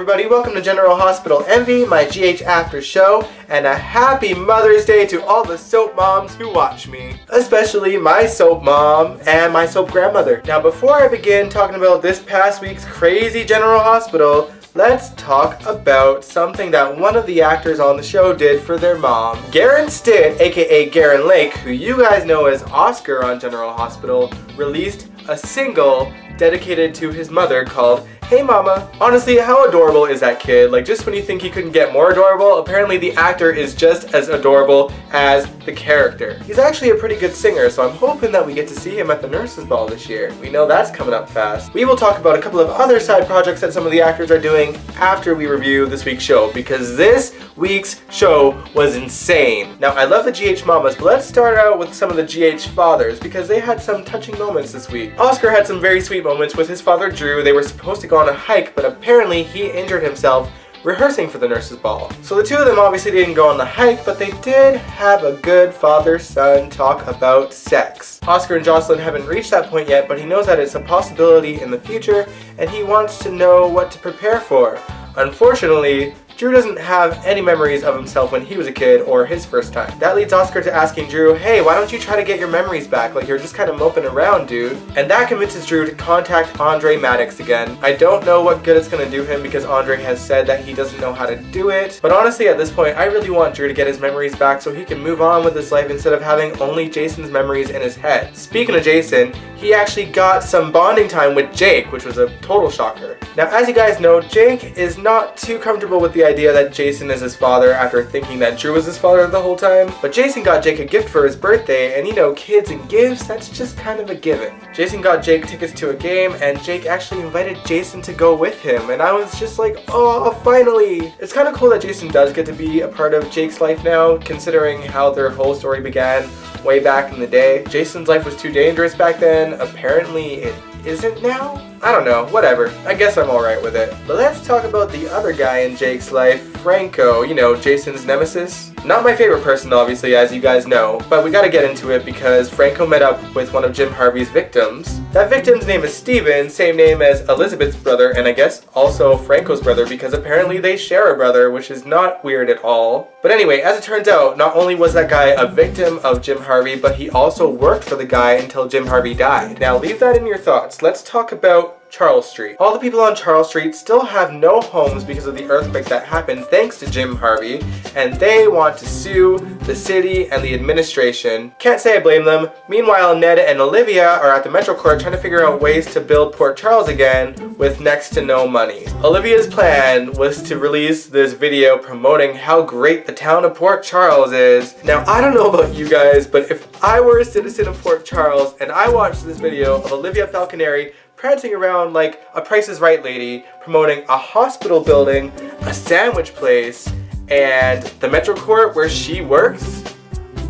everybody, welcome to General Hospital Envy, my GH after show, and a happy Mother's Day to all the soap moms who watch me. Especially my soap mom and my soap grandmother. Now before I begin talking about this past week's crazy General Hospital, let's talk about something that one of the actors on the show did for their mom. Garren Stitt, aka Garren Lake, who you guys know as Oscar on General Hospital, released a single dedicated to his mother called Hey Mama. Honestly, how adorable is that kid? Like, just when you think he couldn't get more adorable, apparently the actor is just as adorable as the character. He's actually a pretty good singer, so I'm hoping that we get to see him at the Nurses Ball this year. We know that's coming up fast. We will talk about a couple of other side projects that some of the actors are doing after we review this week's show, because this week's show was insane. Now, I love the GH mamas, but let's start out with some of the GH fathers, because they had some touching moments this week. Oscar had some very sweet moments with his father Drew. They were supposed to go on a hike, but apparently he injured himself rehearsing for the Nurses Ball. So the two of them obviously didn't go on the hike, but they did have a good father-son talk about sex. Oscar and Jocelyn haven't reached that point yet, but he knows that it's a possibility in the future, and he wants to know what to prepare for. Unfortunately, Drew doesn't have any memories of himself when he was a kid or his first time. That leads Oscar to asking Drew, hey, why don't you try to get your memories back? Like, you're just kind of moping around, dude. And that convinces Drew to contact Andre Maddox again. I don't know what good it's gonna do him because Andre has said that he doesn't know how to do it. But honestly, at this point, I really want Drew to get his memories back so he can move on with his life instead of having only Jason's memories in his head. Speaking of Jason, he actually got some bonding time with Jake, which was a total shocker. Now, as you guys know, Jake is not too comfortable with the idea that Jason is his father after thinking that Drew was his father the whole time. But Jason got Jake a gift for his birthday, and you know, kids and gifts, that's just kind of a given. Jason got Jake tickets to a game, and Jake actually invited Jason to go with him, and I was just like, oh, finally! It's kind of cool that Jason does get to be a part of Jake's life now, considering how their whole story began way back in the day. Jason's life was too dangerous back then. Apparently it isn't now? I don't know, whatever. I guess I'm alright with it. But let's talk about the other guy in Jake's life, Franco, you know, Jason's nemesis. Not my favorite person, obviously, as you guys know, but we gotta get into it because Franco met up with one of Jim Harvey's victims. That victim's name is Steven, same name as Elizabeth's brother, and I guess also Franco's brother, because apparently they share a brother, which is not weird at all. But anyway, as it turns out, not only was that guy a victim of Jim Harvey, but he also worked for the guy until Jim Harvey died. Now leave that in your thoughts. Let's talk about Charles Street. All the people on Charles Street still have no homes because of the earthquake that happened thanks to Jim Harvey, and they want to sue the city and the administration. Can't say I blame them. Meanwhile, Ned and Olivia are at the Metro Court trying to figure out ways to build Port Charles again with next to no money. Olivia's plan was to release this video promoting how great the town of Port Charles is. Now, I don't know about you guys, but if I were a citizen of Port Charles and I watched this video of Olivia Falconeri prancing around like a Price is Right lady, promoting a hospital building, a sandwich place, and the Metro Court where she works,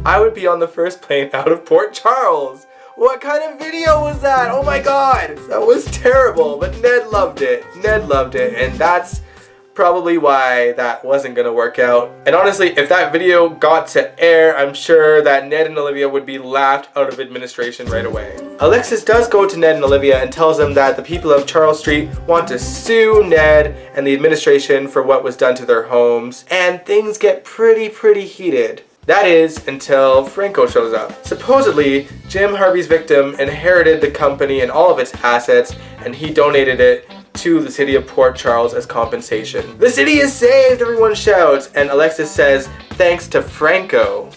I would be on the first plane out of Port Charles. What kind of video was that? Oh my god! That was terrible, but Ned loved it. Ned loved it, and that's probably why that wasn't gonna work out. And honestly, if that video got to air, I'm sure that Ned and Olivia would be laughed out of administration right away. Alexis does go to Ned and Olivia and tells them that the people of Charles Street want to sue Ned and the administration for what was done to their homes, and things get pretty heated. That is, until Franco shows up. Supposedly, Jim Harvey's victim inherited the company and all of its assets, and he donated it to the city of Port Charles as compensation. The city is saved, everyone shouts, and Alexis says, thanks to Franco.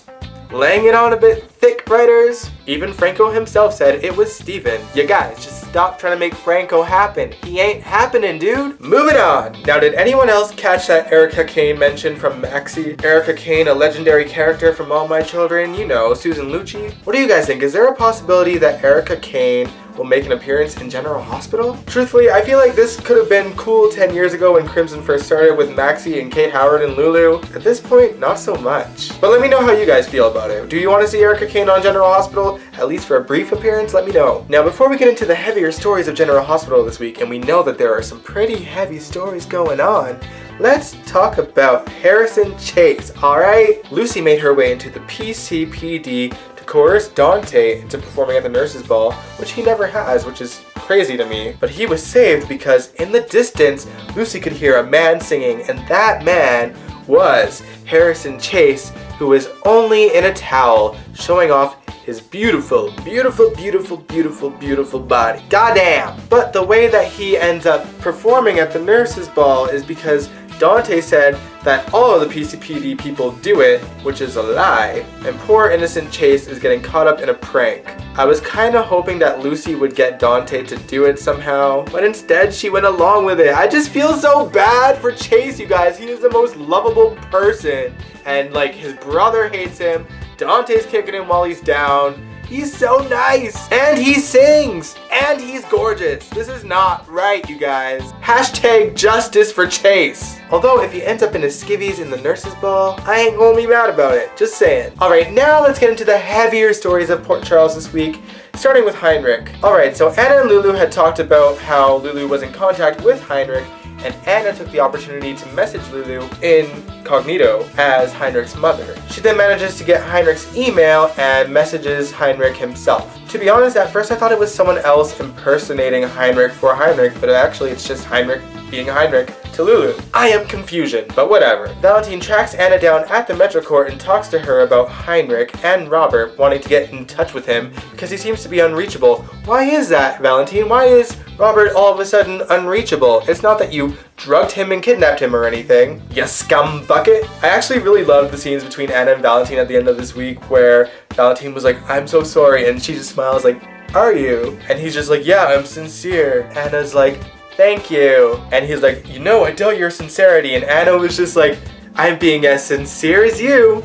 Laying it on a bit thick, writers. Even Franco himself said it was Steven. You guys, just stop trying to make Franco happen. He ain't happening, dude. Moving on. Now, did anyone else catch that Erica Kane mention from Maxie? Erica Kane, a legendary character from All My Children, you know, Susan Lucci. What do you guys think? Is there a possibility that Erica Kane will make an appearance in General Hospital? Truthfully, I feel like this could have been cool 10 years ago when Crimson first started with Maxie and Kate Howard and Lulu. At this point, not so much. But let me know how you guys feel about it. Do you want to see Erica Kane on General Hospital, at least for a brief appearance? Let me know. Now, before we get into the heavier stories of General Hospital this week, and we know that there are some pretty heavy stories going on, let's talk about Harrison Chase, alright? Lucy made her way into the PCPD to coerce Dante into performing at the Nurses Ball, which he never has, which is crazy to me. But he was saved because in the distance, Lucy could hear a man singing, and that man was Harrison Chase, who was only in a towel, showing off his beautiful, beautiful, beautiful, beautiful, beautiful body. Goddamn! But the way that he ends up performing at the nurse's ball is because Dante said that all of the PCPD people do it, which is a lie, and poor innocent Chase is getting caught up in a prank. I was kinda hoping that Lucy would get Dante to do it somehow, but instead she went along with it. I just feel so bad for Chase, you guys. He is the most lovable person, and like his brother hates him, Dante's kicking him while he's down. He's so nice, and he sings, and he's gorgeous. This is not right, you guys. Hashtag justice for Chase. Although if he ends up in his skivvies in the nurse's ball, I ain't gonna be mad about it, just saying. Alright, now let's get into the heavier stories of Port Charles this week, starting with Heinrich. Alright, so Anna and Lulu had talked about how Lulu was in contact with Heinrich, and Anna took the opportunity to message Lulu incognito as Heinrich's mother. She then manages to get Heinrich's email and messages Heinrich himself. To be honest, at first I thought it was someone else impersonating Heinrich for Heinrich, but actually it's just Heinrich being Heinrich to Lulu. I am confusion, but whatever. Valentine tracks Anna down at the Metro Court and talks to her about Heinrich and Robert wanting to get in touch with him because he seems to be unreachable. Why is that, Valentine? Why is Robert all of a sudden unreachable? It's not that you drugged him and kidnapped him or anything, you scum bucket. I actually really loved the scenes between Anna and Valentine at the end of this week where Valentine was like, I'm so sorry, and she just smiles like, are you? And he's just like, yeah, I'm sincere. Anna's like, thank you. And he's like, you know, I doubt your sincerity. And Anna was just like, I'm being as sincere as you.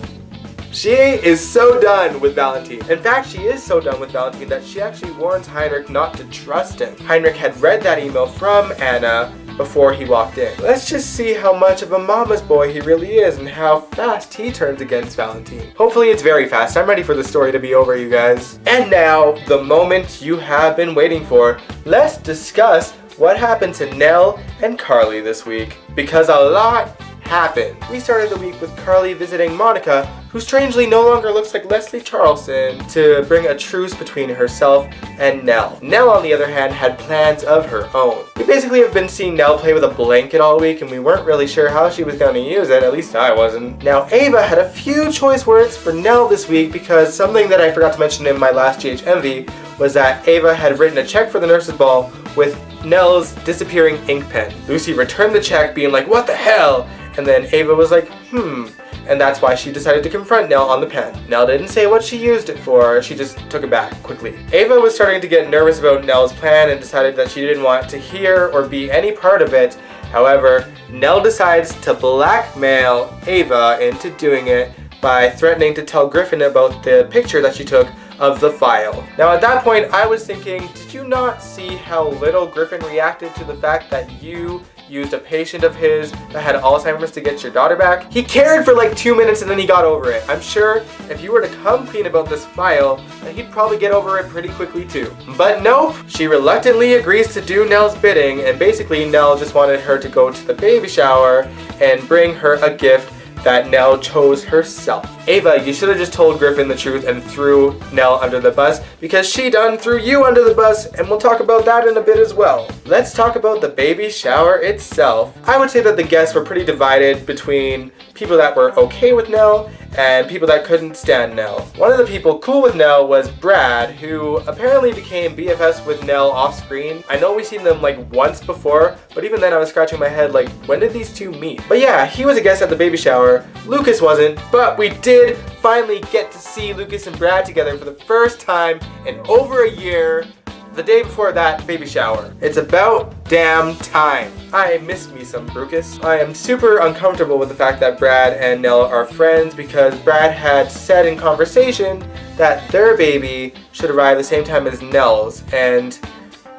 She is so done with Valentine. In fact, she is so done with Valentine that she actually warns Heinrich not to trust him. Heinrich had read that email from Anna before he walked in. Let's just see how much of a mama's boy he really is and how fast he turns against Valentine. Hopefully it's very fast. I'm ready for the story to be over, you guys. And now, the moment you have been waiting for. Let's discuss what happened to Nelle and Carly this week, because a lot happened. We started the week with Carly visiting Monica, who strangely no longer looks like Leslie Charleston, to bring a truce between herself and Nelle. Nelle, on the other hand, had plans of her own. We basically have been seeing Nelle play with a blanket all week, and we weren't really sure how she was going to use it, at least I wasn't. Now, Ava had a few choice words for Nelle this week, because something that I forgot to mention in my last GH Envy was that Ava had written a check for the nurse's ball with Nelle's disappearing ink pen. Lucy returned the check being like, what the hell? And then Ava was like, and that's why she decided to confront Nelle on the pen. Nelle didn't say what she used it for, she just took it back quickly. Ava was starting to get nervous about Nelle's plan and decided that she didn't want to hear or be any part of it. However, Nelle decides to blackmail Ava into doing it by threatening to tell Griffin about the picture that she took of the file. Now at that point I was thinking, did you not see how little Griffin reacted to the fact that you used a patient of his that had Alzheimer's to get your daughter back? He cared for like 2 minutes and then he got over it. I'm sure if you were to come clean about this file, then he'd probably get over it pretty quickly too. But nope, she reluctantly agrees to do Nelle's bidding, and basically Nelle just wanted her to go to the baby shower and bring her a gift that Nelle chose herself. Ava, you should have just told Griffin the truth and threw Nelle under the bus, because she done threw you under the bus, and we'll talk about that in a bit as well. Let's talk about the baby shower itself. I would say that the guests were pretty divided between people that were okay with Nelle and people that couldn't stand Nelle. One of the people cool with Nelle was Brad, who apparently became BFFs with Nelle off screen. I know we've seen them like once before, but even then I was scratching my head like, when did these two meet? But yeah, he was a guest at the baby shower. Lucas wasn't, but we did finally get to see Lucas and Brad together for the first time in over a year, the day before that baby shower. It's about damn time. I miss me some Brucus. I am super uncomfortable with the fact that Brad and Nelle are friends, because Brad had said in conversation that their baby should arrive the same time as Nelle's, and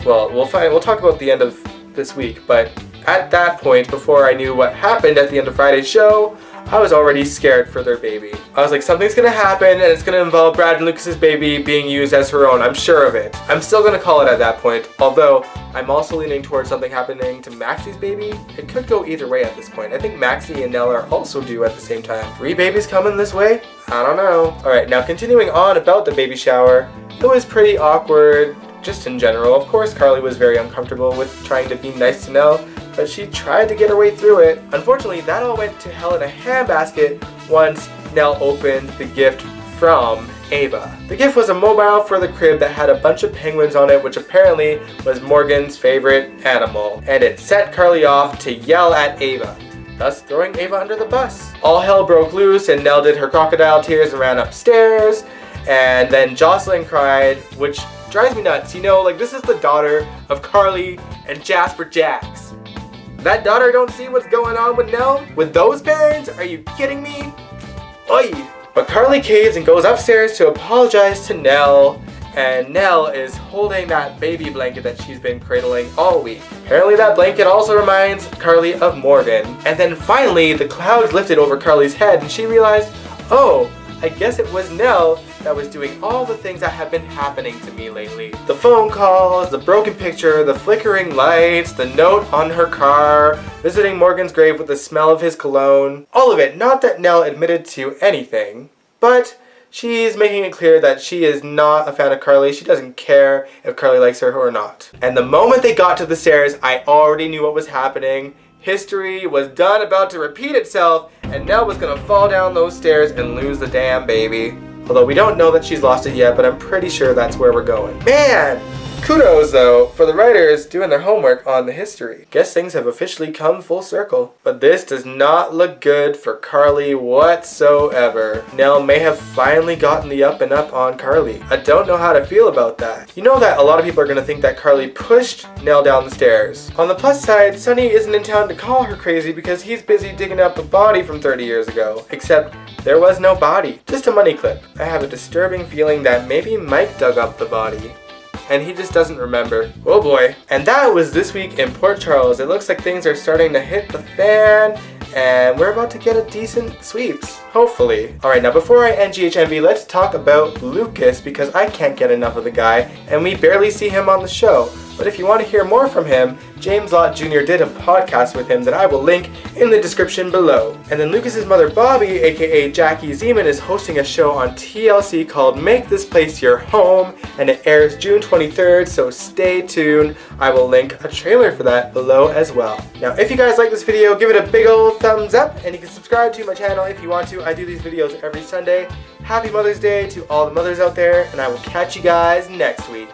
well, we'll talk about the end of this week, but at that point, before I knew what happened at the end of Friday's show, I was already scared for their baby. I was like, something's gonna happen and it's gonna involve Brad and Lucas's baby being used as her own. I'm sure of it. I'm still gonna call it at that point, although I'm also leaning towards something happening to Maxie's baby. It could go either way at this point. I think Maxie and Nelle are also due at the same time. 3 babies coming this way? I don't know. Alright, now continuing on about the baby shower, it was pretty awkward. just in general. Of course, Carly was very uncomfortable with trying to be nice to Nelle, but she tried to get her way through it. Unfortunately, that all went to hell in a handbasket once Nelle opened the gift from Ava. The gift was a mobile for the crib that had a bunch of penguins on it, which apparently was Morgan's favorite animal, and it set Carly off to yell at Ava, thus throwing Ava under the bus. All hell broke loose and Nelle did her crocodile tears and ran upstairs, and then Jocelyn cried, which drives me nuts. You know, like, this is the daughter of Carly and Jasper Jax. That daughter don't see what's going on with Nelle? With those parents? Are you kidding me? Oi! But Carly caves and goes upstairs to apologize to Nelle, and Nelle is holding that baby blanket that she's been cradling all week. Apparently that blanket also reminds Carly of Morgan. And then finally, the clouds lifted over Carly's head and she realized, oh, I guess it was Nelle that was doing all the things that have been happening to me lately. The phone calls, the broken picture, the flickering lights, the note on her car, visiting Morgan's grave with the smell of his cologne. All of it. Not that Nelle admitted to anything, but she's making it clear that she is not a fan of Carly. She doesn't care if Carly likes her or not. And the moment they got to the stairs, I already knew what was happening. History was done about to repeat itself, and Nelle was gonna fall down those stairs and lose the damn baby. Although we don't know that she's lost it yet, but I'm pretty sure that's where we're going. Man! Kudos, though, for the writers doing their homework on the history. Guess things have officially come full circle. But this does not look good for Carly whatsoever. Nelle may have finally gotten the up and up on Carly. I don't know how to feel about that. You know that a lot of people are going to think that Carly pushed Nelle down the stairs. On the plus side, Sonny isn't in town to call her crazy because he's busy digging up a body from 30 years ago. Except there was no body. Just a money clip. I have a disturbing feeling that maybe Mike dug up the body, and he just doesn't remember. Oh boy. And that was this week in Port Charles. It looks like things are starting to hit the fan, and we're about to get a decent sweeps. Hopefully. Alright, now before I end GHMV, let's talk about Lucas, because I can't get enough of the guy, and we barely see him on the show. But if you want to hear more from him, James Lott Jr. did a podcast with him that I will link in the description below. And then Lucas's mother Bobbie, aka Jackie Zeman, is hosting a show on TLC called Make This Place Your Home, and it airs June 23rd, so stay tuned. I will link a trailer for that below as well. Now, if you guys like this video, give it a big old thumbs up, and you can subscribe to my channel if you want to. I do these videos every Sunday. Happy Mother's Day to all the mothers out there, and I will catch you guys next week.